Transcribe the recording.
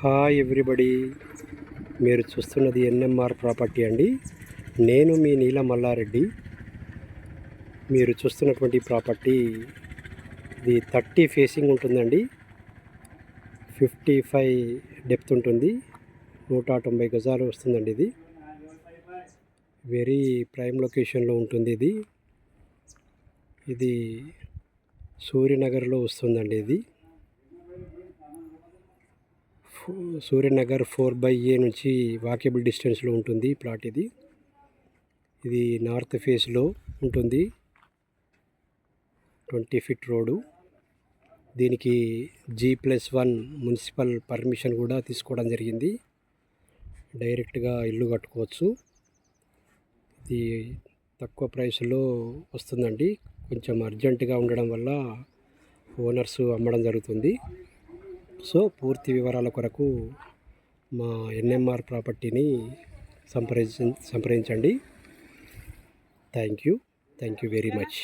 Hi everybody, మీరు చూస్తున్నది NMR property అండి. నేను మీ నీల మల్లారెడ్డి. మీరు చూస్తున్నటువంటి ప్రాపర్టీ ఇది 30 ఫేసింగ్ ఉంటుందండి. 55 డెప్త్ ఉంటుంది. 190 గజాలు వస్తుందండి. ఇది వెరీ ప్రైమ్ లొకేషన్లో ఉంటుంది. ఇది సూర్యనగర్లో వస్తుందండి. ఇది సూర్యనగర్ 4/A నుంచి వాకేబుల్ డిస్టెన్స్లో ఉంటుంది ప్లాట్. ఇది నార్త్ ఫేస్లో ఉంటుంది. 20 ఫీట్ రోడ్డు. దీనికి G+1 మున్సిపల్ పర్మిషన్ కూడా తీసుకోవడం జరిగింది. డైరెక్ట్గా ఇల్లు కట్టుకోవచ్చు. ఇది తక్కువ ప్రైస్లో వస్తుందండి. కొంచెం అర్జెంటుగా ఉండడం వల్ల ఓనర్స్ అమ్మడం జరుగుతుంది. సో పూర్తి వివరాల కొరకు మా ఎన్ఎంఆర్ ప్రాపర్టీని సంప్రదించండి. Thank you very much.